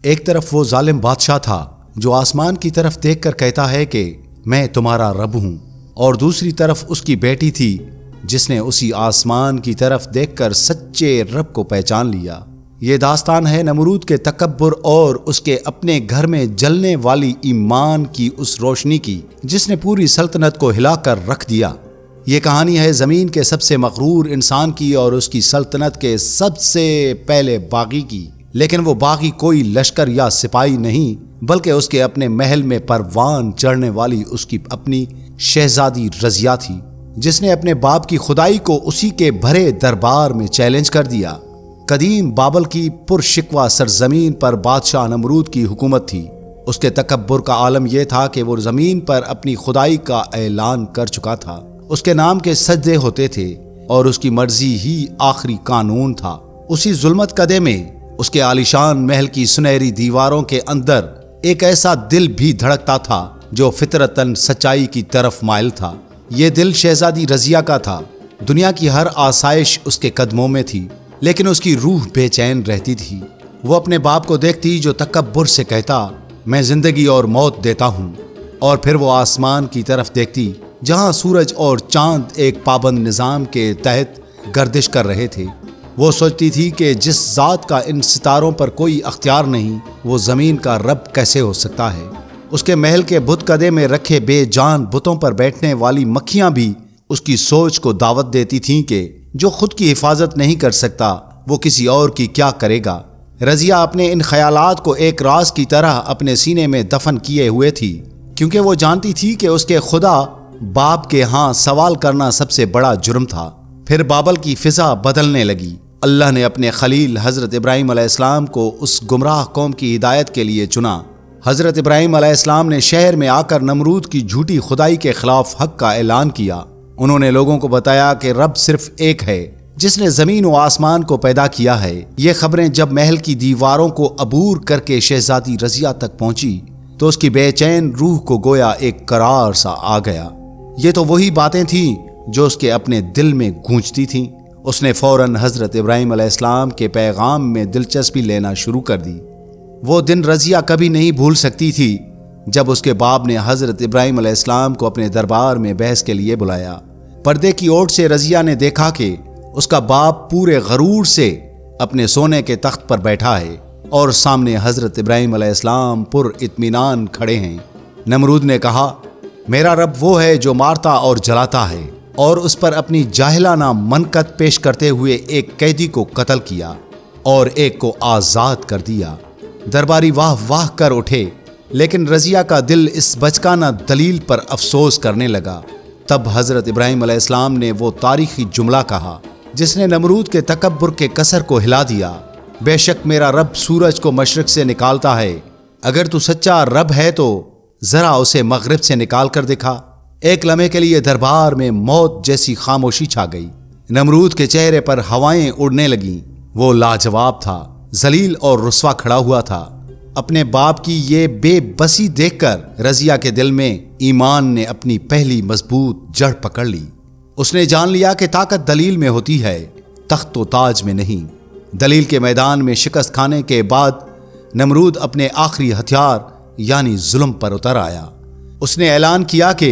ایک طرف وہ ظالم بادشاہ تھا جو آسمان کی طرف دیکھ کر کہتا ہے کہ میں تمہارا رب ہوں، اور دوسری طرف اس کی بیٹی تھی جس نے اسی آسمان کی طرف دیکھ کر سچے رب کو پہچان لیا۔ یہ داستان ہے نمرود کے تکبر اور اس کے اپنے گھر میں جلنے والی ایمان کی اس روشنی کی جس نے پوری سلطنت کو ہلا کر رکھ دیا۔ یہ کہانی ہے زمین کے سب سے مغرور انسان کی اور اس کی سلطنت کے سب سے پہلے باغی کی، لیکن وہ باغی کوئی لشکر یا سپاہی نہیں بلکہ اس کے اپنے محل میں پروان چڑھنے والی اس کی اپنی شہزادی رضیہ تھی، جس نے اپنے باپ کی خدائی کو اسی کے بھرے دربار میں چیلنج کر دیا۔ قدیم بابل کی پرشکوہ سرزمین پر بادشاہ نمرود کی حکومت تھی۔ اس کے تکبر کا عالم یہ تھا کہ وہ زمین پر اپنی خدائی کا اعلان کر چکا تھا۔ اس کے نام کے سجدے ہوتے تھے اور اس کی مرضی ہی آخری قانون تھا۔ اسی ظلمت کدے میں اس کے عالیشان محل کی سنہری دیواروں کے اندر ایک ایسا دل بھی دھڑکتا تھا جو فطرتاً سچائی کی طرف مائل تھا۔ یہ دل شہزادی رضیہ کا تھا۔ دنیا کی ہر آسائش اس کے قدموں میں تھی، لیکن اس کی روح بے چین رہتی تھی۔ وہ اپنے باپ کو دیکھتی جو تکبر سے کہتا میں زندگی اور موت دیتا ہوں، اور پھر وہ آسمان کی طرف دیکھتی جہاں سورج اور چاند ایک پابند نظام کے تحت گردش کر رہے تھے۔ وہ سوچتی تھی کہ جس ذات کا ان ستاروں پر کوئی اختیار نہیں، وہ زمین کا رب کیسے ہو سکتا ہے۔ اس کے محل کے بت کدے میں رکھے بے جان بتوں پر بیٹھنے والی مکھیاں بھی اس کی سوچ کو دعوت دیتی تھیں کہ جو خود کی حفاظت نہیں کر سکتا وہ کسی اور کی کیا کرے گا۔ رضیہ اپنے ان خیالات کو ایک راز کی طرح اپنے سینے میں دفن کیے ہوئے تھی، کیونکہ وہ جانتی تھی کہ اس کے خدا باپ کے ہاں سوال کرنا سب سے بڑا جرم تھا۔ پھر بابل کی فضا بدلنے لگی۔ اللہ نے اپنے خلیل حضرت ابراہیم علیہ السلام کو اس گمراہ قوم کی ہدایت کے لیے چنا۔ حضرت ابراہیم علیہ السلام نے شہر میں آ کر نمرود کی جھوٹی خدائی کے خلاف حق کا اعلان کیا۔ انہوں نے لوگوں کو بتایا کہ رب صرف ایک ہے جس نے زمین و آسمان کو پیدا کیا ہے۔ یہ خبریں جب محل کی دیواروں کو عبور کر کے شہزادی رضیہ تک پہنچی تو اس کی بے چین روح کو گویا ایک قرار سا آ گیا۔ یہ تو وہی باتیں تھیں جو اس کے اپنے دل میں گونجتی تھیں۔ اس نے فوراً حضرت ابراہیم علیہ السلام کے پیغام میں دلچسپی لینا شروع کر دی۔ وہ دن رضیہ کبھی نہیں بھول سکتی تھی جب اس کے باپ نے حضرت ابراہیم علیہ السلام کو اپنے دربار میں بحث کے لیے بلایا۔ پردے کی اوٹ سے رضیہ نے دیکھا کہ اس کا باپ پورے غرور سے اپنے سونے کے تخت پر بیٹھا ہے اور سامنے حضرت ابراہیم علیہ السلام پر اطمینان کھڑے ہیں۔ نمرود نے کہا میرا رب وہ ہے جو مارتا اور جلاتا ہے، اور اس پر اپنی جاہلانہ منقط پیش کرتے ہوئے ایک قیدی کو قتل کیا اور ایک کو آزاد کر دیا۔ درباری واہ واہ کر اٹھے، لیکن رضیہ کا دل اس بچکانہ دلیل پر افسوس کرنے لگا۔ تب حضرت ابراہیم علیہ السلام نے وہ تاریخی جملہ کہا جس نے نمرود کے تکبر کے کسر کو ہلا دیا۔ بے شک میرا رب سورج کو مشرق سے نکالتا ہے، اگر تو سچا رب ہے تو ذرا اسے مغرب سے نکال کر دکھا۔ ایک لمحے کے لیے دربار میں موت جیسی خاموشی چھا گئی۔ نمرود کے چہرے پر ہوائیں اڑنے لگیں۔ وہ لاجواب تھا، ذلیل اور رسوا کھڑا ہوا تھا۔ اپنے باپ کی یہ بے بسی دیکھ کر رضیہ کے دل میں ایمان نے اپنی پہلی مضبوط جڑ پکڑ لی۔ اس نے جان لیا کہ طاقت دلیل میں ہوتی ہے، تخت و تاج میں نہیں۔ دلیل کے میدان میں شکست کھانے کے بعد نمرود اپنے آخری ہتھیار یعنی ظلم پر اتر آیا۔ اس نے اعلان کیا کہ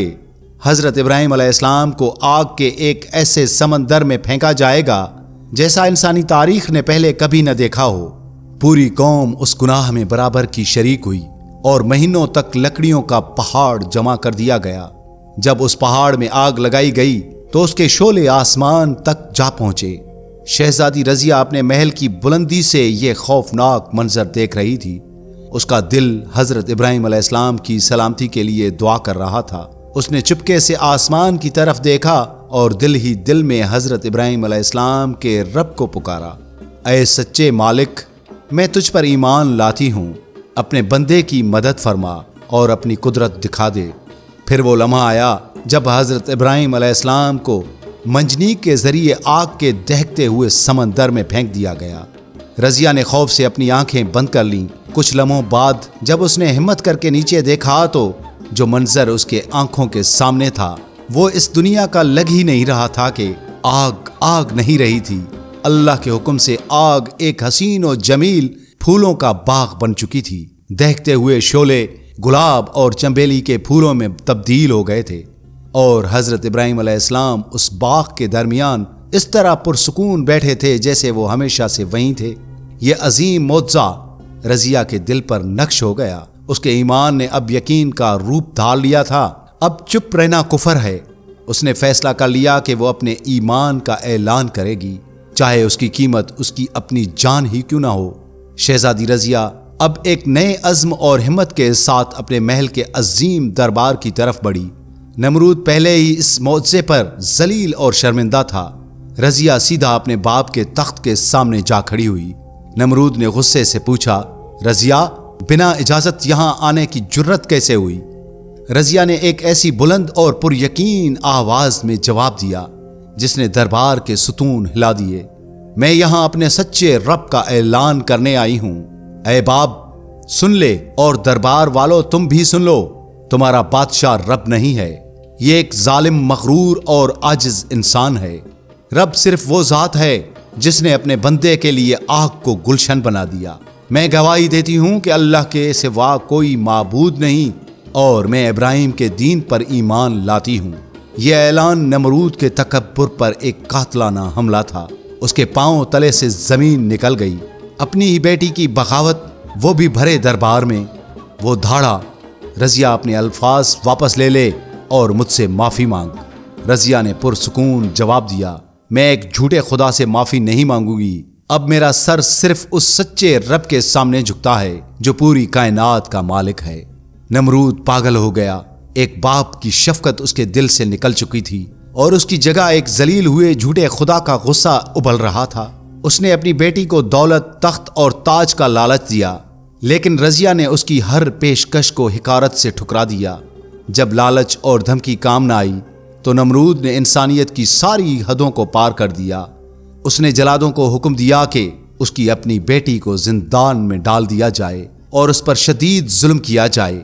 حضرت ابراہیم علیہ السلام کو آگ کے ایک ایسے سمندر میں پھینکا جائے گا جیسا انسانی تاریخ نے پہلے کبھی نہ دیکھا ہو۔ پوری قوم اس گناہ میں برابر کی شریک ہوئی اور مہینوں تک لکڑیوں کا پہاڑ جمع کر دیا گیا۔ جب اس پہاڑ میں آگ لگائی گئی تو اس کے شعلے آسمان تک جا پہنچے۔ شہزادی رضیہ اپنے محل کی بلندی سے یہ خوفناک منظر دیکھ رہی تھی۔ اس کا دل حضرت ابراہیم علیہ السلام کی سلامتی کے لیے دعا کر رہا تھا۔ اس نے چپکے سے آسمان کی طرف دیکھا اور دل ہی دل میں حضرت ابراہیم علیہ السلام کے رب کو پکارا، اے سچے مالک، میں تجھ پر ایمان لاتی ہوں، اپنے بندے کی مدد فرما اور اپنی قدرت دکھا دے۔ پھر وہ لمحہ آیا جب حضرت ابراہیم علیہ السلام کو منجنیق کے ذریعے آگ کے دہکتے ہوئے سمندر میں پھینک دیا گیا۔ رضیہ نے خوف سے اپنی آنکھیں بند کر لیں۔ کچھ لمحوں بعد جب اس نے ہمت کر کے نیچے دیکھا تو جو منظر اس کے آنکھوں کے سامنے تھا وہ اس دنیا کا لگ ہی نہیں رہا تھا کہ آگ نہیں رہی تھی۔ اللہ کے حکم سے آگ ایک حسین و جمیل پھولوں کا باغ بن چکی تھی۔ دہکتے ہوئے شعلے گلاب اور چنبیلی کے پھولوں میں تبدیل ہو گئے تھے، اور حضرت ابراہیم علیہ السلام اس باغ کے درمیان اس طرح پرسکون بیٹھے تھے جیسے وہ ہمیشہ سے وہیں تھے۔ یہ عظیم معجزہ رضیہ کے دل پر نقش ہو گیا۔ اس کے ایمان نے اب یقین کا روپ ڈھال لیا تھا۔ اب چپ رہنا کفر ہے۔ اس نے فیصلہ کر لیا کہ وہ اپنے ایمان کا اعلان کرے گی، چاہے اس کی قیمت اس کی اپنی جان ہی کیوں نہ ہو۔ شہزادی رضیہ اب ایک نئے عزم اور ہمت کے ساتھ اپنے محل کے عظیم دربار کی طرف بڑھی۔ نمرود پہلے ہی اس معجزے پر ذلیل اور شرمندہ تھا۔ رضیہ سیدھا اپنے باپ کے تخت کے سامنے جا کھڑی ہوئی۔ نمرود نے غصے سے پوچھا، رضیہ، بنا اجازت یہاں آنے کی جرت کیسے ہوئی؟ رضیہ نے ایک ایسی بلند اور پر یقین آواز میں جواب دیا جس نے دربار کے ستون ہلا دیے، میں یہاں اپنے سچے رب کا اعلان کرنے آئی ہوں۔ اے باپ، سن لے، اور دربار والو تم بھی سن لو، تمہارا بادشاہ رب نہیں ہے، یہ ایک ظالم، مغرور اور عاجز انسان ہے۔ رب صرف وہ ذات ہے جس نے اپنے بندے کے لیے آگ کو گلشن بنا دیا۔ میں گواہی دیتی ہوں کہ اللہ کے سوا کوئی معبود نہیں، اور میں ابراہیم کے دین پر ایمان لاتی ہوں۔ یہ اعلان نمرود کے تکبر پر ایک قاتلانہ حملہ تھا۔ اس کے پاؤں تلے سے زمین نکل گئی۔ اپنی ہی بیٹی کی بغاوت، وہ بھی بھرے دربار میں۔ وہ دھاڑا، رضیہ اپنے الفاظ واپس لے لے اور مجھ سے معافی مانگ۔ رضیہ نے پرسکون جواب دیا، میں ایک جھوٹے خدا سے معافی نہیں مانگوں گی۔ اب میرا سر صرف اس سچے رب کے سامنے جھکتا ہے جو پوری کائنات کا مالک ہے۔ نمرود پاگل ہو گیا۔ ایک باپ کی شفقت اس کے دل سے نکل چکی تھی، اور اس کی جگہ ایک ذلیل ہوئے جھوٹے خدا کا غصہ ابل رہا تھا۔ اس نے اپنی بیٹی کو دولت، تخت اور تاج کا لالچ دیا، لیکن رضیہ نے اس کی ہر پیشکش کو حقارت سے ٹھکرا دیا۔ جب لالچ اور دھمکی کام نہ آئی تو نمرود نے انسانیت کی ساری حدوں کو پار کر دیا۔ اس نے جلادوں کو حکم دیا کہ اس کی اپنی بیٹی کو زندان میں ڈال دیا جائے اور اس پر شدید ظلم کیا جائے۔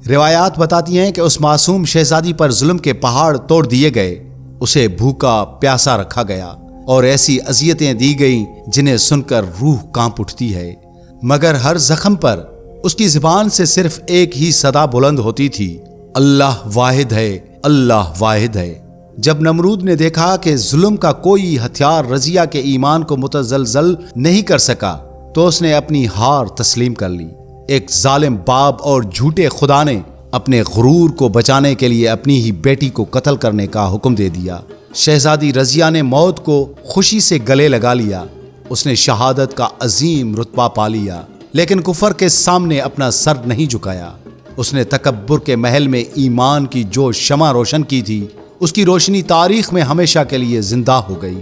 روایات بتاتی ہیں کہ اس معصوم شہزادی پر ظلم کے پہاڑ توڑ دیے گئے، اسے بھوکا پیاسا رکھا گیا اور ایسی اذیتیں دی گئیں جنہیں سن کر روح کانپ اٹھتی ہے۔ مگر ہر زخم پر اس کی زبان سے صرف ایک ہی صدا بلند ہوتی تھی، اللہ واحد ہے، اللہ واحد ہے۔ جب نمرود نے دیکھا کہ ظلم کا کوئی ہتھیار رضیہ کے ایمان کو متزلزل نہیں کر سکا تو اس نے اپنی ہار تسلیم کر لی۔ ایک ظالم باپ اور جھوٹے خدا نے اپنے غرور کو بچانے کے لیے اپنی ہی بیٹی کو قتل کرنے کا حکم دے دیا۔ شہزادی رضیہ نے موت کو خوشی سے گلے لگا لیا۔ اس نے شہادت کا عظیم رتبہ پا لیا، لیکن کفر کے سامنے اپنا سر نہیں جھکایا۔ اس نے تکبر کے محل میں ایمان کی جو شمع روشن کی تھی، اس کی روشنی تاریخ میں ہمیشہ کے لیے زندہ ہو گئی۔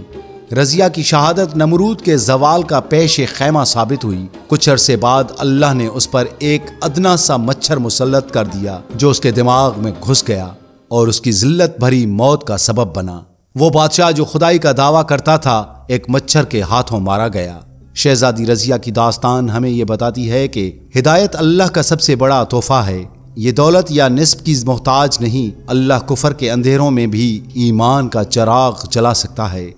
رضیہ کی شہادت نمرود کے زوال کا پیش خیمہ ثابت ہوئی۔ کچھ عرصے بعد اللہ نے اس پر ایک ادنا سا مچھر مسلط کر دیا جو اس کے دماغ میں گھس گیا اور اس کی ذلت بھری موت کا سبب بنا۔ وہ بادشاہ جو خدائی کا دعویٰ کرتا تھا ایک مچھر کے ہاتھوں مارا گیا۔ شہزادی رضیہ کی داستان ہمیں یہ بتاتی ہے کہ ہدایت اللہ کا سب سے بڑا تحفہ ہے۔ یہ دولت یا نسب کی محتاج نہیں، اللہ کفر کے اندھیروں میں بھی ایمان کا چراغ جلا سکتا ہے۔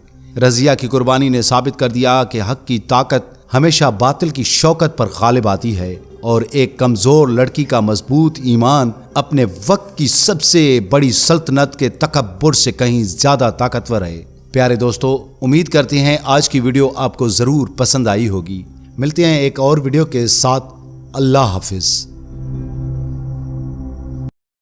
رضیہ کی قربانی نے ثابت کر دیا کہ حق کی طاقت ہمیشہ باطل کی شوکت پر غالب آتی ہے، اور ایک کمزور لڑکی کا مضبوط ایمان اپنے وقت کی سب سے بڑی سلطنت کے تکبر سے کہیں زیادہ طاقتور ہے۔ پیارے دوستو، امید کرتے ہیں آج کی ویڈیو آپ کو ضرور پسند آئی ہوگی۔ ملتے ہیں ایک اور ویڈیو کے ساتھ۔ اللہ حافظ۔